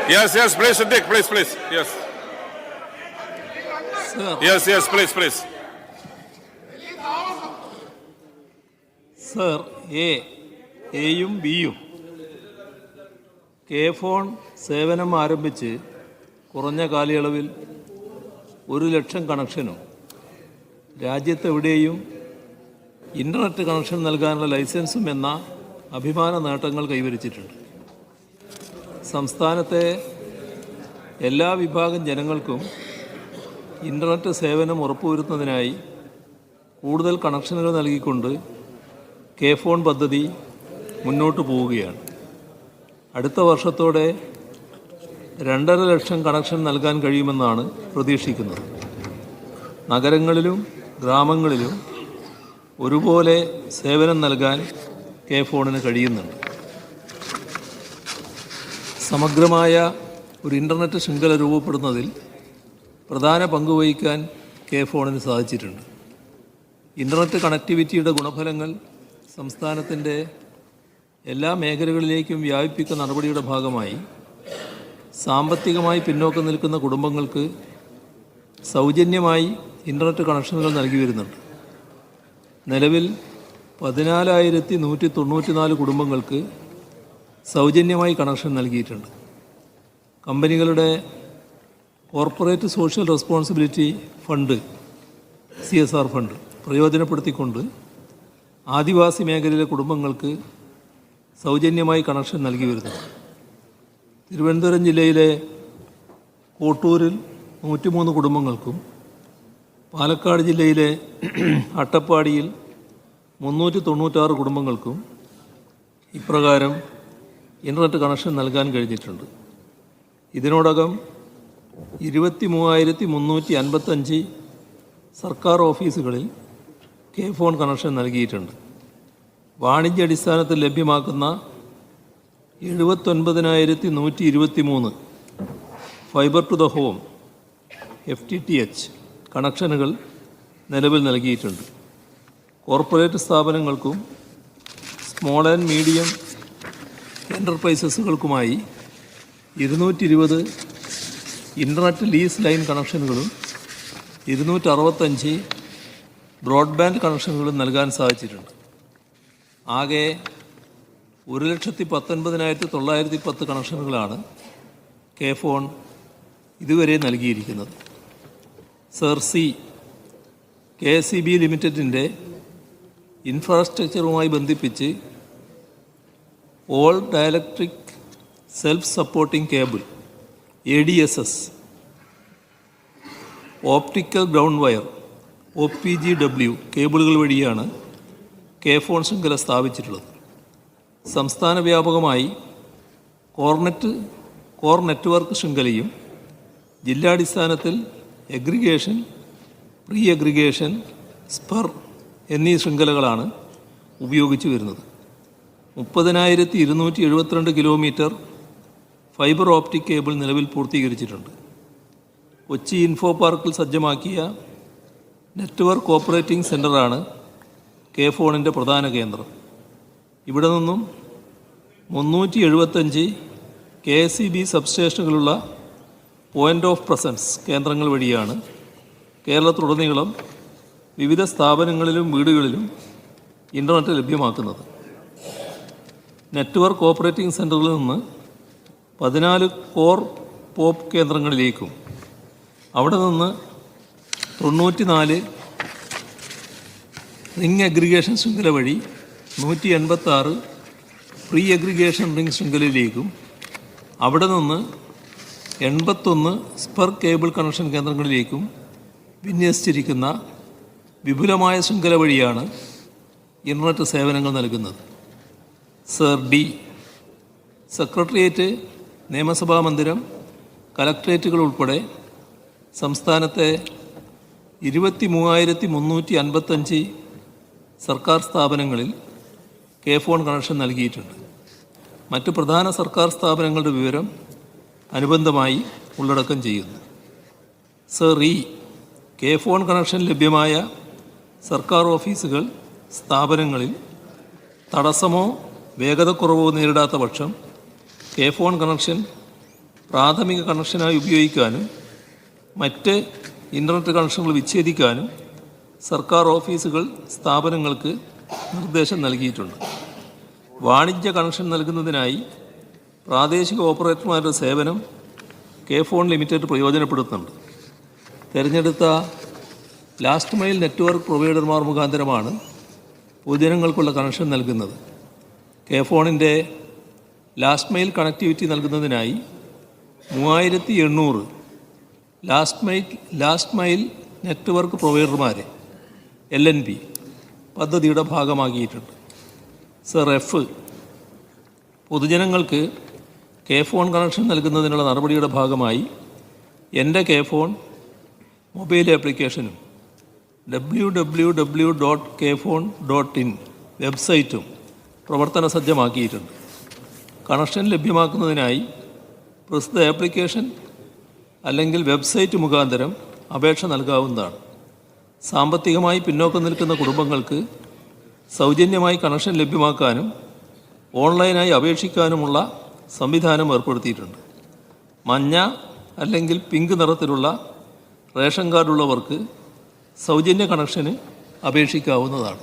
Yes, yes, please, Siddiq, please, please. Yes. Sir. Yes, yes, please, please. Sir, എയും ബിയും K phone സേവനം ആരംഭിച്ച് കുറഞ്ഞ കാലയളവിൽ 1,00,000 കണക്ഷനും രാജ്യത്തെവിടെയും ഇൻ്റർനെറ്റ് കണക്ഷൻ നൽകാനുള്ള ലൈസൻസും എന്ന അഭിമാന നേട്ടങ്ങൾ കൈവരിച്ചിട്ടുണ്ട്. സംസ്ഥാനത്തെ എല്ലാ വിഭാഗം ജനങ്ങൾക്കും ഇൻ്റർനെറ്റ് സേവനം ഉറപ്പുവരുത്തുന്നതിനായി കൂടുതൽ കണക്ഷനുകൾ നൽകിക്കൊണ്ട് കെ ഫോൺ പദ്ധതി മുന്നോട്ട് പോവുകയാണ്. അടുത്ത വർഷത്തോടെ 2,50,000 കണക്ഷൻ നൽകാൻ കഴിയുമെന്നാണ് പ്രതീക്ഷിക്കുന്നത്. നഗരങ്ങളിലും ഗ്രാമങ്ങളിലും ഒരുപോലെ സേവനം നൽകാൻ കെ ഫോണിന് കഴിയുന്നുണ്ട്. സമഗ്രമായ ഒരു ഇൻ്റർനെറ്റ് ശൃംഖല രൂപപ്പെടുന്നതിൽ പ്രധാന പങ്ക് വഹിക്കാൻ കെ ഫോണിന് സാധിച്ചിട്ടുണ്ട്. ഇൻ്റർനെറ്റ് കണക്ടിവിറ്റിയുടെ ഗുണഫലങ്ങൾ സംസ്ഥാനത്തിൻ്റെ എല്ലാ മേഖലകളിലേക്കും വ്യാപിപ്പിക്കുന്ന നടപടിയുടെ ഭാഗമായി സാമ്പത്തികമായി പിന്നോക്കം നിൽക്കുന്ന കുടുംബങ്ങൾക്ക് സൗജന്യമായി ഇൻ്റർനെറ്റ് കണക്ഷനുകൾ നൽകി വരുന്നുണ്ട്. നിലവിൽ 14,194 കുടുംബങ്ങൾക്ക് സൗജന്യമായി കണക്ഷൻ നൽകിയിട്ടുണ്ട്. കമ്പനികളുടെ corporate social responsibility fund CSR fund പ്രയോജനപ്പെടുത്തിക്കൊണ്ട് ആദിവാസി മേഖലയിലെ കുടുംബങ്ങൾക്ക് സൗജന്യമായി കണക്ഷൻ നൽകി വരുന്നു. തിരുവനന്തപുരം ജില്ലയിലെ കോട്ടൂരിൽ 103 കുടുംബങ്ങൾക്കും പാലക്കാട് ജില്ലയിലെ അട്ടപ്പാടിയിൽ 396 കുടുംബങ്ങൾക്കും ഇപ്രകാരം ഇൻ്റർനെറ്റ് കണക്ഷൻ നൽകാൻ കഴിഞ്ഞിട്ടുണ്ട്. ഇതിനോടകം 23,355 സർക്കാർ ഓഫീസുകളിൽ കെ ഫോൺ കണക്ഷൻ നൽകിയിട്ടുണ്ട്. വാണിജ്യാടിസ്ഥാനത്തിൽ ലഭ്യമാക്കുന്ന 79,123 fibre to the home FTTH കണക്ഷനുകൾ നിലവിൽ നൽകിയിട്ടുണ്ട്. കോർപ്പറേറ്റ് സ്ഥാപനങ്ങൾക്കും സ്മോൾ ആൻഡ് മീഡിയം എൻ്റർപ്രൈസസുകൾക്കുമായി 220 ഇൻ്റർനെറ്റ് ലീസ് ലൈൻ കണക്ഷനുകളും 265 ബ്രോഡ്ബാൻഡ് കണക്ഷനുകളും നൽകാൻ സാധിച്ചിട്ടുണ്ട്. ആകെ 1,19,910 കണക്ഷനുകളാണ് കെ ഫോൺ ഇതുവരെ നൽകിയിരിക്കുന്നത്. സർ, KSEB ലിമിറ്റഡിൻ്റെ ഇൻഫ്രാസ്ട്രക്ചറുമായി ബന്ധിപ്പിച്ച് all dielectric self supporting cable ADSS, optical ground wire OPGW കേബിളുകൾ വഴിയാണ് കെ ഫോൺ ശൃംഖല സ്ഥാപിച്ചിട്ടുള്ളത്. സംസ്ഥാന വ്യാപകമായി കോർ നെറ്റ്വർക്ക് ശൃംഖലയും ജില്ലാടിസ്ഥാനത്തിൽ എഗ്രിഗേഷൻ, പ്രീ എഗ്രിഗേഷൻ, സ്പർ എന്നീ ശൃംഖലകളാണ് ഉപയോഗിച്ചു വരുന്നത്. 30,272 കിലോമീറ്റർ ഫൈബർ ഓപ്റ്റിക് കേബിൾ നിലവിൽ പൂർത്തീകരിച്ചിട്ടുണ്ട്. കൊച്ചി ഇൻഫോ പാർക്കിൽ സജ്ജമാക്കിയ നെറ്റ്വർക്ക് ഓപ്പറേറ്റിംഗ് സെൻ്ററാണ് കെ ഫോണിൻ്റെ പ്രധാന കേന്ദ്രം. ഇവിടെ നിന്നും 375 KSEB സബ്സ്റ്റേഷനുകളുള്ള പോയിൻ്റ് ഓഫ് പ്രസൻസ് കേന്ദ്രങ്ങൾ വഴിയാണ് കേരളത്തിലുടനീളം വിവിധ സ്ഥാപനങ്ങളിലും വീടുകളിലും ഇൻ്റർനെറ്റ് ലഭ്യമാക്കുന്നത്. നെറ്റ്വർക്ക് ഓപ്പറേറ്റിംഗ് സെൻ്ററിൽ നിന്ന് 14 കോർ പോപ്പ് കേന്ദ്രങ്ങളിലേക്കും അവിടെ നിന്ന് 94 റിംഗ് അഗ്രിഗേഷൻ ശൃംഖല വഴി 186 പ്രീ അഗ്രിഗേഷൻ റിംഗ് ശൃംഖലയിലേക്കും അവിടെ നിന്ന് 81 സ്പർ കേബിൾ കണക്ഷൻ കേന്ദ്രങ്ങളിലേക്കും വിന്യസിച്ചിരിക്കുന്ന വിപുലമായ ശൃംഖല വഴിയാണ് ഇൻ്റർനെറ്റ് സേവനങ്ങൾ നൽകുന്നത്. സർ, സെക്രട്ടേറിയറ്റ്, നിയമസഭാ മന്ദിരം, കലക്ട്രേറ്റുകൾ ഉൾപ്പെടെ സംസ്ഥാനത്തെ 23,355 സർക്കാർ സ്ഥാപനങ്ങളിൽ കെ ഫോൺ കണക്ഷൻ നൽകിയിട്ടുണ്ട്. മറ്റ് പ്രധാന സർക്കാർ സ്ഥാപനങ്ങളുടെ വിവരം അനുബന്ധമായി ഉള്ളടക്കം ചെയ്യുന്നു. സർ, കെ ഫോൺ കണക്ഷൻ ലഭ്യമായ സർക്കാർ ഓഫീസുകൾ, സ്ഥാപനങ്ങളിൽ തടസ്സമോ വേഗതക്കുറവോ നേരിടാത്ത പക്ഷം കെ ഫോൺ കണക്ഷൻ പ്രാഥമിക കണക്ഷനായി ഉപയോഗിക്കാനും മറ്റ് ഇൻ്റർനെറ്റ് കണക്ഷനുകൾ വിച്ഛേദിക്കാനും സർക്കാർ ഓഫീസുകൾ സ്ഥാപനങ്ങൾക്ക് നിർദ്ദേശം നൽകിയിട്ടുണ്ട്. വാണിജ്യ കണക്ഷൻ നൽകുന്നതിനായി പ്രാദേശിക ഓപ്പറേറ്റർമാരുടെ സേവനം കെ ഫോൺ ലിമിറ്റഡ് പ്രയോജനപ്പെടുത്തുന്നുണ്ട്. തിരഞ്ഞെടുത്ത ലാസ്റ്റ് മൈൽ നെറ്റ്വർക്ക് പ്രൊവൈഡർമാർ മുഖാന്തരമാണ് പൊതുജനങ്ങൾക്കുള്ള കണക്ഷൻ നൽകുന്നത്. കെ ഫോണിൻ്റെ ലാസ്റ്റ് മൈൽ കണക്ടിവിറ്റി നൽകുന്നതിനായി 3800 ലാസ്റ്റ് മൈൽ നെറ്റ്വർക്ക് പ്രൊവൈഡർമാരെ LNP പദ്ധതിയുടെ ഭാഗമാക്കിയിട്ടുണ്ട്. സർ എഫ് പൊതുജനങ്ങൾക്ക് കെ ഫോൺ കണക്ഷൻ നൽകുന്നതിനുള്ള നടപടിയുടെ ഭാഗമായി എൻ്റെ കെ ഫോൺ മൊബൈൽ ആപ്ലിക്കേഷനും www.kphone.in വെബ്സൈറ്റും പ്രവർത്തന സജ്ജമാക്കിയിട്ടുണ്ട്. കണക്ഷൻ ലഭ്യമാക്കുന്നതിനായി പ്രസ്തുത ആപ്ലിക്കേഷൻ അല്ലെങ്കിൽ വെബ്സൈറ്റ് മുഖാന്തരം അപേക്ഷ നൽകാവുന്നതാണ്. സാമ്പത്തികമായി പിന്നോക്കം നിൽക്കുന്ന കുടുംബങ്ങൾക്ക് സൗജന്യമായി കണക്ഷൻ ലഭ്യമാക്കാനും ഓൺലൈനായി അപേക്ഷിക്കാനുമുള്ള സംവിധാനം ഏർപ്പെടുത്തിയിട്ടുണ്ട്. മഞ്ഞ അല്ലെങ്കിൽ പിങ്ക് നിറത്തിലുള്ള റേഷൻ കാർഡുള്ളവർക്ക് സൗജന്യ കണക്ഷന് അപേക്ഷിക്കാവുന്നതാണ്.